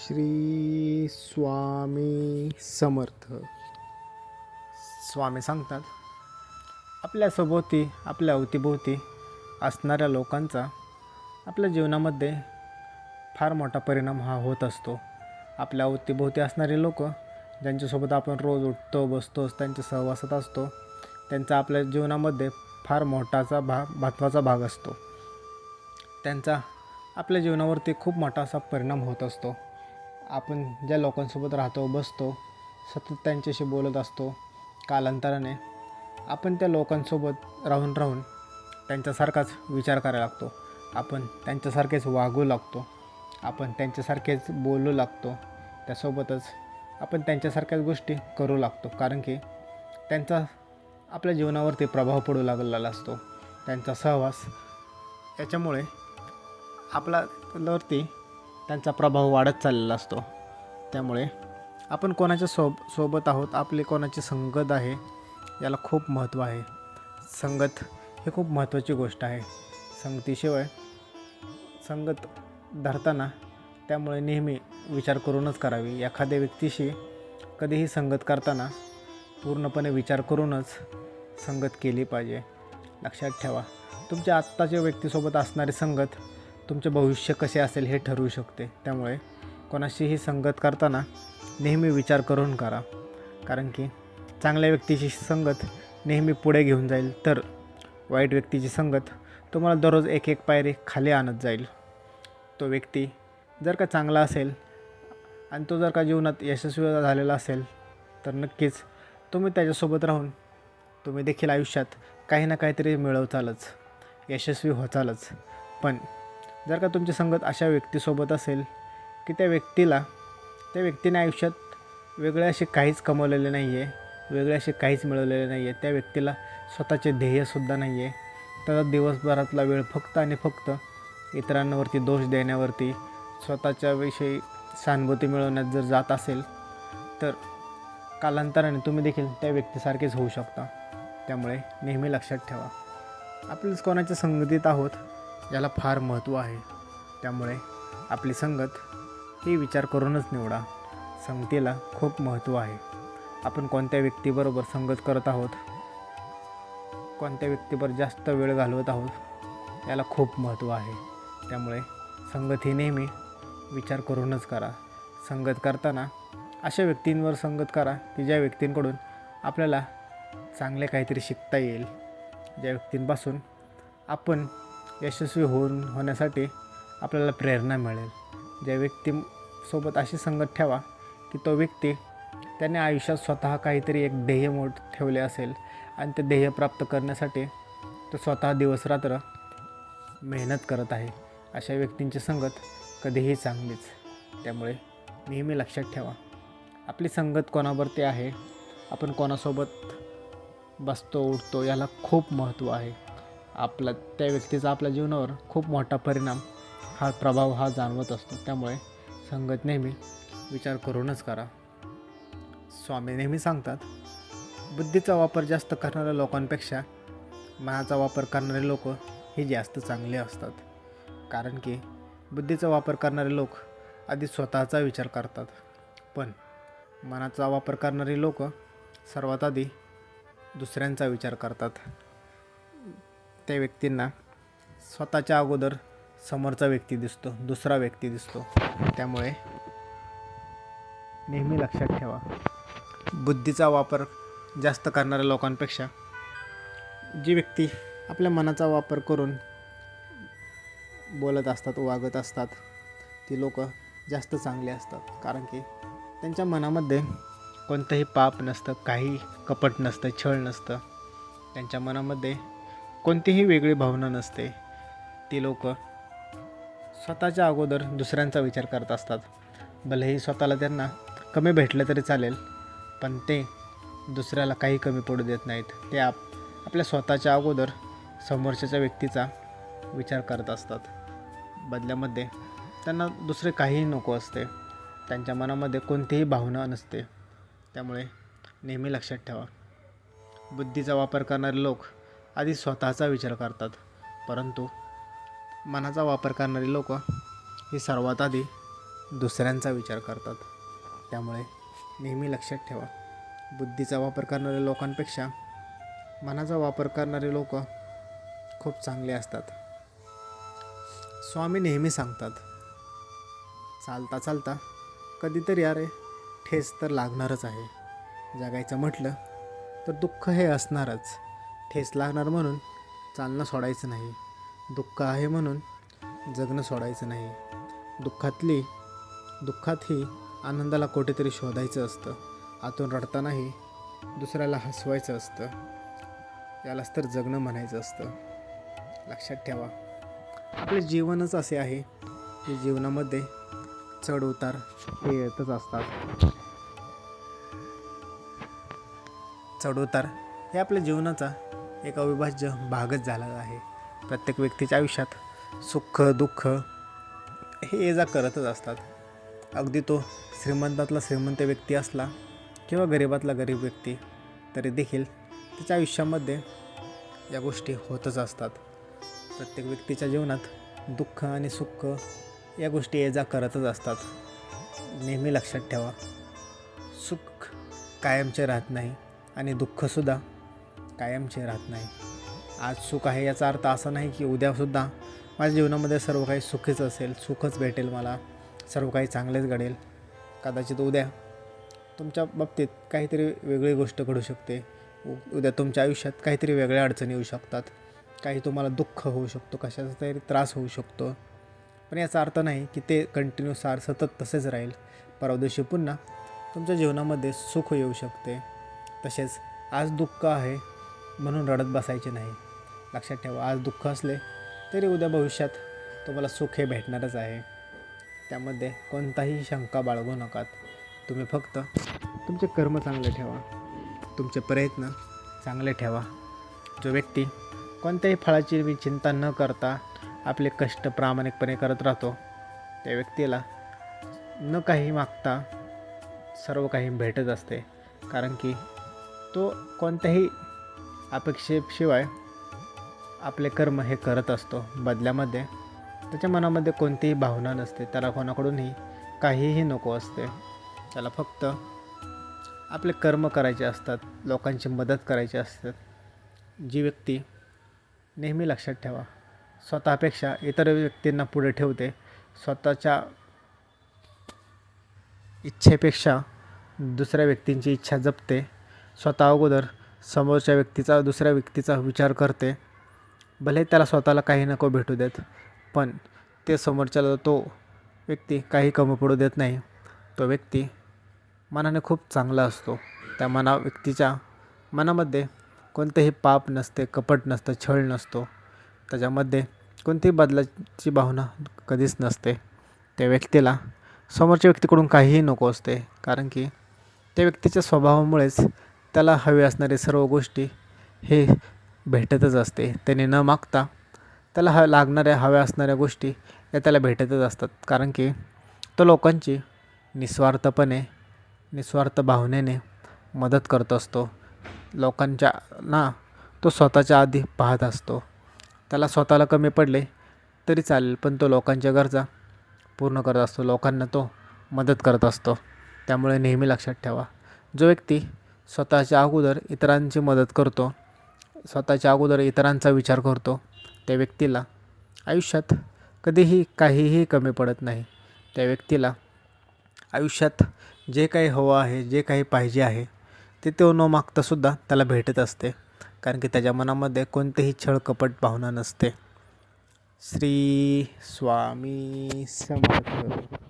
श्री स्वामी समर्थ. स्वामी सांगतात, आपल्या सभोवती आपल्या अवतीभोवती असणाऱ्या लोकांचा आपल्या जीवनामध्ये फार मोठा परिणाम हा होत असतो. आपल्या अवतीभोवती असणारे लोक ज्यांच्यासोबत आपण रोज उठतो बसतो, त्यांच्या सहवासात असतो, त्यांचा आपल्या जीवनामध्ये फार महत्त्वाचा भाग असतो. त्यांचा आपल्या जीवनावरती खूप मोठा असा परिणाम होत असतो. आपण ज्या लोकांसोबत राहतो बसतो, सतत त्यांच्याशी बोलत असतो, कालांतराने आपण त्या लोकांसोबत राहून त्यांच्यासारखाच विचार करायला लागतो. आपण त्यांच्यासारखेच वागू लागतो, आपण त्यांच्यासारखेच बोलू लागतो. त्यासोबतच आपण त्यांच्यासारख्याच गोष्टी करू लागतो, कारण की त्यांचा आपल्या जीवनावरती प्रभाव पडू लागलेला असतो. त्यांचा सहवास याच्यामुळे आपल्यावरती त्यांचा प्रभाव वाढत चाललेला असतो. त्यामुळे आपण कोणाच्या सोबत आहोत, आपली कोणाची संगत आहे, याला खूप महत्त्व आहे. संगत ही खूप महत्त्वाची गोष्ट आहे. संगत धरताना त्यामुळे नेहमी विचार करूनच करावी. एखाद्या व्यक्तीशी कधीही संगत करताना पूर्णपणे विचार करूनच संगत केली पाहिजे. लक्षात ठेवा, तुमच्या आत्ताच्या व्यक्तीसोबत असणारी संगत तुमचे भविष्य कसे असेल हे ठरवू शकते. त्यामुळे कोणाशीही संगत करताना नेहमी विचार करून करा, कारण की चांगल्या व्यक्तीची संगत नेहमी पुढे घेऊन जाईल, तर वाईट व्यक्तीची संगत तुम्हाला दररोज एक एक पायरी खाली आणत जाईल. तो व्यक्ती जर का चांगला असेल आणि तो जर का जीवनात यशस्वी झालेला असेल, तर नक्कीच तुम्ही त्याच्यासोबत राहून तुम्ही देखील आयुष्यात काही ना काहीतरी मिळवतालच, यशस्वी होतालच. पण जर का तुमची संगत अशा व्यक्तीसोबत असेल की त्या व्यक्तीने आयुष्यात वेगळे असे काहीच कमवलेले नाही आहे, वेगळे असे काहीच मिळवलेले नाही आहे, त्या व्यक्तीला स्वतःचे ध्येयसुद्धा नाही आहे, त्याचा दिवसभरातला वेळ फक्त आणि फक्त इतरांवरती दोष देण्यावरती, स्वतःच्याविषयी सहानुभूती मिळवण्यात जर जात असेल, तर कालांतराने तुम्ही देखील त्या व्यक्तीसारखेच होऊ शकता. त्यामुळे नेहमी लक्षात ठेवा, आपलीच कोणाच्या संगतीत आहोत याला फार महत्त्व आहे. त्यामुळे आपली संगत ही विचार करूनच निवडा. संगतीला खूप महत्त्व आहे. आपण कोणत्या व्यक्तीबरोबर संगत करत आहोत, कोणत्या व्यक्तीबरोबर जास्त वेळ घालवत आहोत, याला खूप महत्त्व आहे. त्यामुळे संगत ही नेहमी विचार करूनच करा. संगत करताना अशा व्यक्तींवर संगत करा की ज्या व्यक्तींकडून आपल्याला चांगले काहीतरी शिकता येईल, ज्या व्यक्तींपासून आपण यशस्वी होण्यासाठी आपल्याला प्रेरणा मिळेल. ज्या व्यक्तीसोबत अशी संगत ठेवा की तो व्यक्ती त्याने आयुष्यात स्वतः काहीतरी एक ध्येय ठेवले असेल आणि ते ध्येय प्राप्त करण्यासाठी तो स्वतः दिवसरात्र मेहनत करत आहे. अशा व्यक्तींची संगत कधीही चांगलीच. त्यामुळे नेहमी लक्षात ठेवा, आपली संगत कोणावरती आहे, आपण कोणासोबत बसतो उठतो, याला खूप महत्त्व आहे. त्या व्यक्तीचा आपल्या जीवनावर खूप मोठा प्रभाव हा जाणवत असतो. त्यामुळे संगत नेहमी विचार करूनच करा. स्वामी नेहमी सांगतात, बुद्धीचा वापर जास्त करणाऱ्या लोकांपेक्षा मनाचा वापर करणारे लोक हे जास्त चांगले असतात. कारण की बुद्धीचा वापर करणारे लोक आधी स्वतःचा विचार करतात, पण मनाचा वापर करणारी लोक सर्वात आधी दुसऱ्यांचा विचार करतात. त्या व्यक्तींना स्वतःच्या अगोदर समोरचा व्यक्ती दिसतो, दुसरा व्यक्ती दिसतो. त्यामुळे नेहमी लक्षात ठेवा, बुद्धीचा वापर जास्त करणाऱ्या लोकांपेक्षा जी व्यक्ती आपल्या मनाचा वापर करून बोलत असतात, वागत असतात, ती लोक जास्त चांगली असतात. कारण की त्यांच्या मनामध्ये कोणतंही पाप नसतं, काही कपट नसतं, छळ नसतं. त्यांच्या मनामध्ये कोणतीही वेगळी भावना नसते. ती लोक स्वतःच्या अगोदर दुसऱ्यांचा विचार करत असतात. भलेही स्वतःला त्यांना कमी भेटलं तरी चालेल, पण ते दुसऱ्याला काही कमी पडू देत नाहीत. ते आपल्या स्वतःच्या अगोदर समोरच्या व्यक्तीचा विचार करत असतात. बदल्यामध्ये त्यांना दुसरे काहीही नको असते, त्यांच्या मनामध्ये कोणतीही भावना नसते. त्यामुळे नेहमी लक्षात ठेवा, बुद्धीचा वापर करणारे लोक आधी स्वतःचा विचार करतात, परंतु मनाचा वापर करणारी लोक ही सर्वात आधी दुसऱ्यांचा विचार करतात. त्यामुळे नेहमी लक्षात ठेवा, बुद्धीचा वापर करणारे लोकांपेक्षा मनाचा वापर करणारे लोक खूप चांगले असतात. स्वामी नेहमी सांगतात, चालता चालता कधीतरी अरे ठेच तर लागणारच आहे. जगायचं म्हटलं तर दुःख हे असणारच. ठेच लागणार म्हणून चालणं सोडायचं नाही. दुःख आहे म्हणून जगणं सोडायचं नाही. दुःखातही आनंदाला कुठेतरी शोधायचं असतं. आतून रडतानाही दुसऱ्याला हसवायचं असतं. यालाच तर जगणं म्हणायचं असतं. लक्षात ठेवा, आपले जीवनच असे आहे की जीवनामध्ये चढ उतार हे येतच असतात. चढ उतार हे आपल्या जीवनाचा एक अविभाज्य भागच झालेला आहे. प्रत्येक व्यक्तीच्या आयुष्यात सुख दुःख हे ये जा करतच असतात. अगदी तो श्रीमंतातला श्रीमंत व्यक्ती असला किंवा गरिबातला गरीब व्यक्ती तरी देखील त्याच्या आयुष्यामध्ये या गोष्टी होतच असतात. प्रत्येक व्यक्तीच्या जीवनात दुःख आणि सुख या गोष्टी ये जा करतच असतात. नेहमी लक्षात ठेवा, सुख कायमचे राहत नाही आणि दुःखसुद्धा कायमचे राहत नाही. आज सुख आहे याचा अर्थ असा नाही की उद्यासुद्धा माझ्या जीवनामध्ये सर्व काही सुखीच असेल, सुखच भेटेल, मला सर्व काही चांगलेच घडेल. कदाचित उद्या तुमच्या बाबतीत काहीतरी वेगळी गोष्ट घडू शकते. उद्या तुमच्या आयुष्यात काहीतरी वेगळ्या अडचणी येऊ शकतात. काही तुम्हाला दुःख होऊ शकतो, कशाचा तरी त्रास होऊ शकतो. पण याचा अर्थ नाही की ते कंटिन्यू सतत तसेच राहील. परवा दिवशी पुन्हा तुमच्या जीवनामध्ये सुख येऊ शकते. तसेच आज दुःख आहे म्हणून रडत बसायचे नाही. लक्षात ठेवा, आज दुःख असले तरी उद्या भविष्यात तुम्हाला सुख हे भेटणारच आहे. त्यामध्ये कोणताही शंका बाळगू नका. तुम्ही फक्त तुमचे कर्म चांगले ठेवा, तुमचे प्रयत्न चांगले ठेवा. जो व्यक्ती कोणत्याही फळाची चिंता न करता आपले कष्ट प्रामाणिकपणे करत राहतो, त्या व्यक्तीला न काही मागता सर्व काही भेटत असते. कारण की तो कोणत्याही अपेक्षेशिवाय आपले कर्म हे करत असतो. बदल्यामध्ये त्याच्या मनामध्ये कोणतीही भावना नसते. त्याला कोणाकडूनही काहीही नको असते. त्याला फक्त आपले कर्म करायचे असतात, लोकांची मदत करायची असतात. जी व्यक्ती नेहमी लक्षात ठेवा, स्वतःपेक्षा इतर व्यक्तींना पुढे ठेवते, स्वतःच्या इच्छेपेक्षा दुसऱ्या व्यक्तींची इच्छा जपते, स्वतः अगोदर समोरच्या व्यक्तीचा दुसऱ्या व्यक्तीचा विचार करते. भले त्याला स्वतःला काही नको भेटू देत, पण ते समोरच्याला तो व्यक्ती काही कमी पडू देत नाही. तो व्यक्ती मनाने खूप चांगला असतो. त्या व्यक्तीच्या मनामध्ये कोणतेही पाप नसते, कपट नसतं, छळ नसतो. त्याच्यामध्ये कोणतीही बदलाची भावना कधीच नसते. त्या व्यक्तीला समोरच्या व्यक्तीकडून काहीही नको असते. कारण की त्या व्यक्तीच्या स्वभावामुळेच त्याला हवे असणारे सर्व गोष्टी हे भेटतच असते. त्याने न मागता त्याला लागणाऱ्या हव्या असणाऱ्या गोष्टी या त्याला भेटतच असतात. कारण की तो लोकांची निस्वार्थ भावनेने मदत करत असतो. लोकांच्या तो स्वतःच्या आधी पाहत असतो. त्याला स्वतःला कमी पडले तरी चालेल, पण तो लोकांच्या गरजा पूर्ण करत असतो. लोकांना तो मदत करत असतो. त्यामुळे नेहमी लक्षात ठेवा, जो व्यक्ती स्वतःच्या अगोदर इतरांची मदत करतो, स्वतःच्या अगोदर इतरांचा विचार करतो, त्या व्यक्तीला आयुष्यात कधीही काहीही कमी पडत नाही. त्या व्यक्तीला आयुष्यात जे काही हवं आहे, जे काही पाहिजे आहे ते तो न मागतासुद्धा त्याला भेटत असते. कारण की त्याच्या मनामध्ये कोणतेही छळ कपट भावना नसते. श्री स्वामी समर्थ.